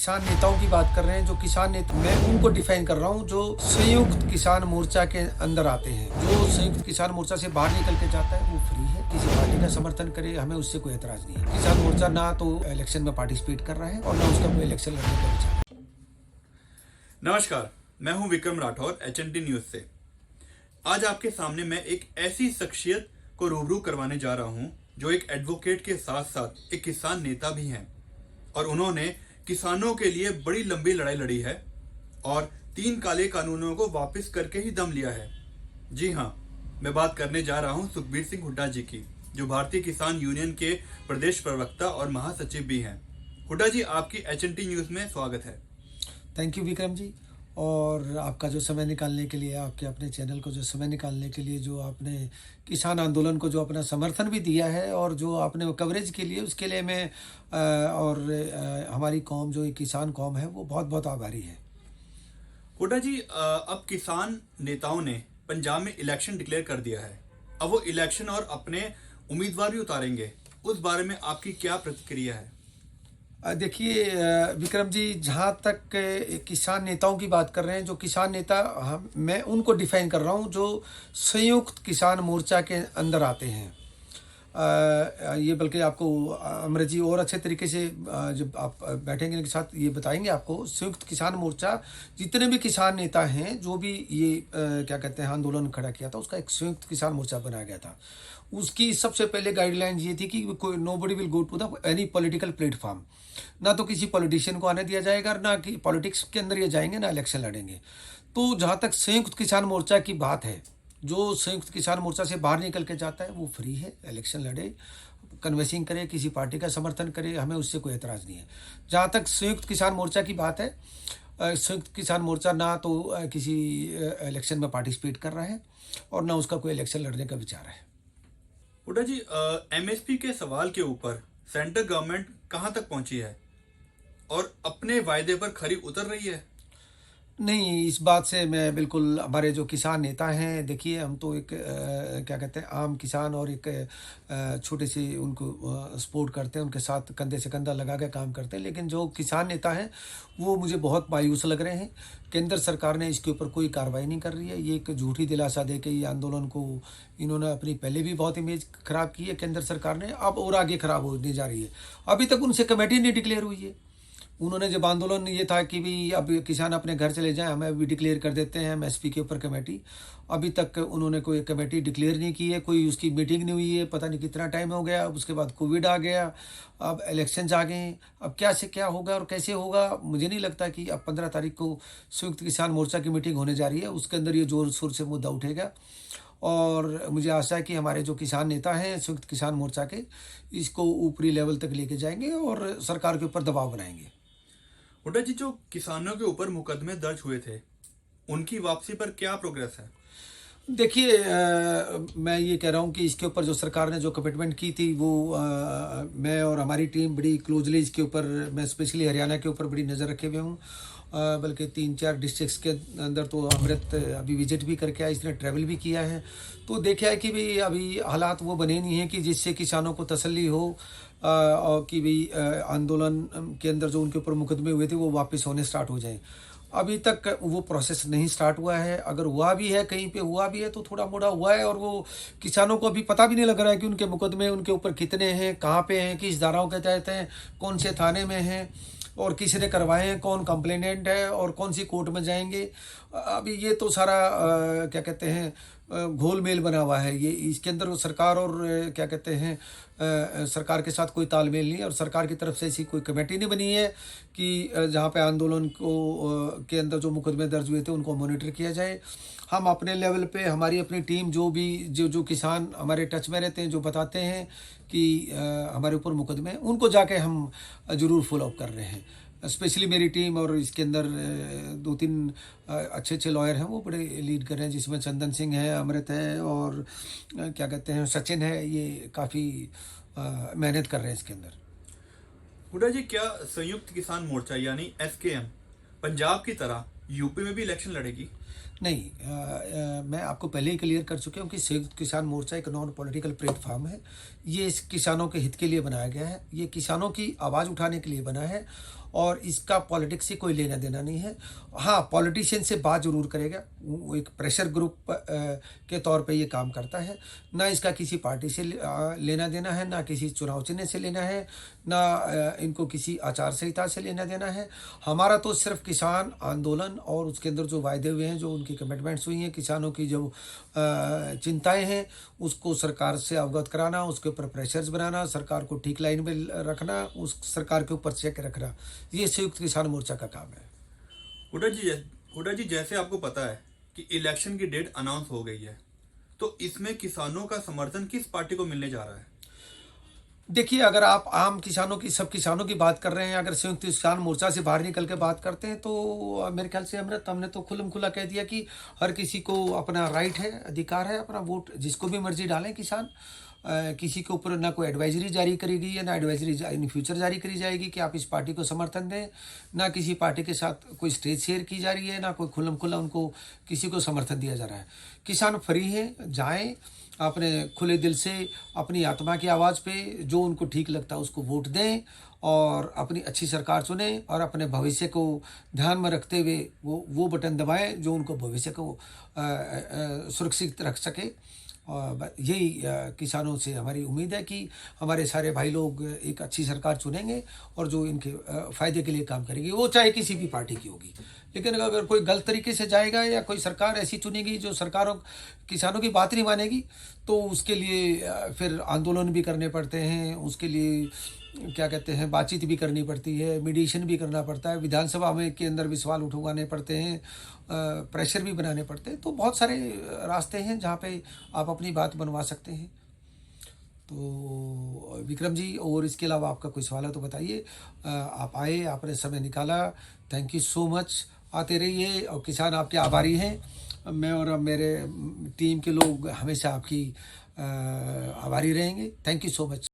किसान नेताओं की बात कर रहे हैं। जो किसान नेता, मैं उनको डिफाइन कर रहा हूँ जो संयुक्त किसान मोर्चा के अंदर आते हैं। जो संयुक्त किसान मोर्चा से बाहर निकल के जाता है वो फ्री है, किसी पार्टी का समर्थन करे, हमें उससे कोई एतराज नहीं है। किसान मोर्चा ना तो इलेक्शन में पार्टिसिपेट कर रहा है और ना उसका कोई इलेक्शन लड़ने का विचार है। नमस्कार, मैं हूं विक्रम राठौर HNT न्यूज से। आज आपके सामने मैं एक ऐसी शख्सियत को रूबरू करवाने जा रहा हूं जो एक एडवोकेट के साथ साथ एक किसान नेता भी हैं और उन्होंने किसानों के लिए बड़ी लंबी लड़ाई लड़ी है और 3 काले कानूनों को वापस करके ही दम लिया है। जी हाँ, मैं बात करने जा रहा हूं सुखबीर सिंह हुड्डा जी की, जो भारतीय किसान यूनियन के प्रदेश प्रवक्ता और महासचिव भी हैं। हुड्डा जी, आपकी HNT न्यूज में स्वागत है। थैंक यू विक्रम जी, और आपका जो समय निकालने के लिए, आपके अपने चैनल को जो समय निकालने के लिए, जो आपने किसान आंदोलन को जो अपना समर्थन भी दिया है और जो आपने कवरेज के लिए, उसके लिए मैं हमारी कौम जो एक किसान कौम है वो बहुत बहुत आभारी है। हुड्डा जी, अब किसान नेताओं ने पंजाब में इलेक्शन डिक्लेयर कर दिया है। अब वो इलेक्शन और अपने उम्मीदवार भी उतारेंगे, उस बारे में आपकी क्या प्रतिक्रिया है? देखिए विक्रम जी, जहाँ तक किसान नेताओं की बात कर रहे हैं, जो किसान नेता, मैं उनको डिफाइन कर रहा हूँ जो संयुक्त किसान मोर्चा के अंदर आते हैं। ये बल्कि आपको अमृत जी और अच्छे तरीके से जब आप बैठेंगे इनके साथ ये बताएंगे आपको। संयुक्त किसान मोर्चा, जितने भी किसान नेता हैं, जो भी ये क्या कहते हैं आंदोलन खड़ा किया था, उसका एक संयुक्त किसान मोर्चा बनाया गया था। उसकी सबसे पहले गाइडलाइन ये थी कि कोई nobody will go to the any political platform. ना तो किसी पॉलिटिशियन को आने दिया जाएगा, ना कि पॉलिटिक्स के अंदर ये जाएंगे, ना इलेक्शन लड़ेंगे। तो जहाँ तक संयुक्त किसान मोर्चा की बात है, जो संयुक्त किसान मोर्चा से बाहर निकल के जाता है वो फ्री है, इलेक्शन लड़े, कन्वेंसिंग करे, किसी पार्टी का समर्थन करे, हमें उससे कोई एतराज़ नहीं है। जहाँ तक संयुक्त किसान मोर्चा की बात है, संयुक्त किसान मोर्चा ना तो किसी इलेक्शन में पार्टिसिपेट कर रहा है और ना उसका कोई इलेक्शन लड़ने का विचार है। हुड्डा जी, MSP के सवाल के ऊपर सेंट्रल गवर्नमेंट कहाँ तक पहुंची है और अपने वायदे पर खरी उतर रही है? नहीं, इस बात से मैं बिल्कुल, हमारे जो किसान नेता हैं, देखिए हम तो एक क्या कहते हैं आम किसान और एक छोटे से उनको सपोर्ट करते हैं, उनके साथ कंधे से कंधा लगा के काम करते हैं। लेकिन जो किसान नेता हैं वो मुझे बहुत मायूस लग रहे हैं। केंद्र सरकार ने इसके ऊपर कोई कार्रवाई नहीं कर रही है। ये एक झूठी दिलासा दे के ये आंदोलन को, इन्होंने अपनी पहले भी बहुत इमेज खराब की है केंद्र सरकार ने, अब और आगे खराब होने जा रही है। अभी तक उनसे कमेटी नहीं डिक्लेयर हुई है। उन्होंने जब आंदोलन ये था कि भी अब किसान अपने घर चले जाएं, हमें अभी डिक्लेयर कर देते हैं MSP के ऊपर कमेटी, अभी तक उन्होंने कोई कमेटी डिक्लेयर नहीं की है, कोई उसकी मीटिंग नहीं हुई है। पता नहीं कितना टाइम हो गया, उसके बाद कोविड आ गया, अब इलेक्शंस आ गए। अब क्या से क्या होगा और कैसे होगा, मुझे नहीं लगता कि अब 15 तारीख को संयुक्त किसान मोर्चा की मीटिंग होने जा रही है, उसके अंदर ये जोर शोर से मुद्दा उठेगा। और मुझे आशा है कि हमारे जो किसान नेता हैं संयुक्त किसान मोर्चा के, इसको ऊपरी लेवल तक लेके जाएंगे और सरकार के ऊपर दबाव बनाएंगे। हुड्डा जी, जो किसानों के ऊपर मुकदमे दर्ज हुए थे, उनकी वापसी पर क्या प्रोग्रेस है? देखिए मैं ये कह रहा हूँ कि इसके ऊपर जो सरकार ने जो कमिटमेंट की थी वो मैं और हमारी टीम बड़ी क्लोजली इसके ऊपर, मैं स्पेशली हरियाणा के ऊपर बड़ी नज़र रखे हुए हूँ। बल्कि 3-4 डिस्ट्रिक्ट्स के अंदर तो अमृत अभी विजिट भी करके आया, इसने ट्रैवल भी किया है। तो देखा है कि भाई अभी हालात वो बने नहीं हैं कि जिससे किसानों को तसल्ली हो और कि भाई आंदोलन के अंदर जो उनके ऊपर मुकदमे हुए थे वो वापस होने स्टार्ट हो जाएं। अभी तक वो प्रोसेस नहीं स्टार्ट हुआ है। अगर हुआ भी है, कहीं पे हुआ भी है तो थोड़ा मोड़ा हुआ है, और वो किसानों को अभी पता भी नहीं लग रहा है कि उनके मुकदमे उनके ऊपर कितने हैं, कहाँ पे हैं, किस धाराओं के तहत हैं, कौन से थाने में हैं और किसने करवाए हैं, कौन कंप्लेनेंट है और कौन सी कोर्ट में जाएंगे। अभी ये तो सारा क्या कहते हैं घोल मेल बना हुआ है। ये इसके अंदर सरकार और क्या कहते हैं सरकार के साथ कोई तालमेल नहीं है, और सरकार की तरफ से ऐसी कोई कमेटी नहीं बनी है कि जहाँ पे आंदोलन को के अंदर जो मुकदमे दर्ज हुए थे उनको मॉनिटर किया जाए। हम अपने लेवल पे, हमारी अपनी टीम, जो भी जो किसान हमारे टच में रहते हैं, जो बताते हैं कि हमारे ऊपर मुकदमे हैं, उनको जाके हम ज़रूर फॉलोअप कर रहे हैं। स्पेशली मेरी टीम, और इसके अंदर 2-3 अच्छे लॉयर हैं, वो बड़े लीड कर रहे हैं, जिसमें चंदन सिंह है, अमृत है और क्या कहते हैं सचिन है। ये काफ़ी मेहनत कर रहे हैं इसके अंदर। हुड्डा जी, क्या संयुक्त किसान मोर्चा यानी SKM पंजाब की तरह यूपी में भी इलेक्शन लड़ेगी? नहीं, मैं आपको पहले ही क्लियर कर चुका हूँ कि संयुक्त किसान मोर्चा एक नॉन पॉलिटिकल प्लेटफॉर्म है। ये इस किसानों के हित के लिए बनाया गया है, ये किसानों की आवाज़ उठाने के लिए बना है और इसका पॉलिटिक्स से कोई लेना देना नहीं है। हाँ, पॉलिटिशियन से बात ज़रूर करेगा, वो एक प्रेशर ग्रुप के तौर पे ये काम करता है। ना इसका किसी पार्टी से लेना देना है, ना किसी चुनाव चिन्ह से लेना है, ना इनको किसी आचार संहिता से लेना देना है। हमारा तो सिर्फ किसान आंदोलन और उसके अंदर जो वायदे हुए हैं, जो उनकी कमिटमेंट्स हुई हैं, किसानों की जो चिंताएं हैं, उसको सरकार से अवगत कराना, उसके ऊपर प्रेशर्स बनाना, सरकार को ठीक लाइन में रखना, उस सरकार के ऊपर चेक रखना, ये संयुक्त किसान मोर्चा का काम है। हुड्डा जी, जैसे आपको पता है कि इलेक्शन की डेट अनाउंस हो गई है, तो इसमें किसानों का समर्थन किस पार्टी को मिलने जा रहा है? देखिए, अगर आप आम किसानों की, सब किसानों की बात कर रहे हैं, अगर संयुक्त किसान मोर्चा से बाहर निकल के बात करते हैं, तो मेरे ख्याल से अमृत, हमने तो खुल्लम खुला कह दिया कि हर किसी को अपना राइट है, अधिकार है, अपना वोट जिसको भी मर्जी डालें किसान। किसी के ऊपर ना कोई एडवाइजरी जारी करी गई है, ना एडवाइजरी इन फ्यूचर जारी करी जाएगी कि आप इस पार्टी को समर्थन दें, ना किसी पार्टी के साथ कोई स्टेज शेयर की जा रही है, ना कोई खुल्लम खुला उनको किसी को समर्थन दिया जा रहा है। किसान फ्री हैं, जाएं अपने खुले दिल से अपनी आत्मा की आवाज़ पे जो उनको ठीक लगता है उसको वोट दें और अपनी अच्छी सरकार चुनें और अपने भविष्य को ध्यान में रखते हुए वो बटन दबाएं जो उनको भविष्य को सुरक्षित रख सके। और यही किसानों से हमारी उम्मीद है कि हमारे सारे भाई लोग एक अच्छी सरकार चुनेंगे और जो इनके फ़ायदे के लिए काम करेगी, वो चाहे किसी भी पार्टी की होगी। लेकिन अगर कोई गलत तरीके से जाएगा या कोई सरकार ऐसी चुनेगी जो सरकारों किसानों की बात नहीं मानेगी, तो उसके लिए फिर आंदोलन भी करने पड़ते हैं, उसके लिए क्या कहते हैं, बातचीत भी करनी पड़ती है, मीडिएशन भी करना पड़ता है, विधानसभा में के अंदर भी सवाल उठवाने पड़ते हैं, प्रेशर भी बनाने पड़ते हैं। तो बहुत सारे रास्ते हैं जहाँ पे आप अपनी बात बनवा सकते हैं। तो विक्रम जी, और इसके अलावा आपका कोई सवाल है तो बताइए। आप आए, आपने समय निकाला, थैंक यू सो मच। आते रहिए और किसान आपके आभारी हैं। मैं और मेरे टीम के लोग हमेशा आपकी आभारी रहेंगे। Thank you so much.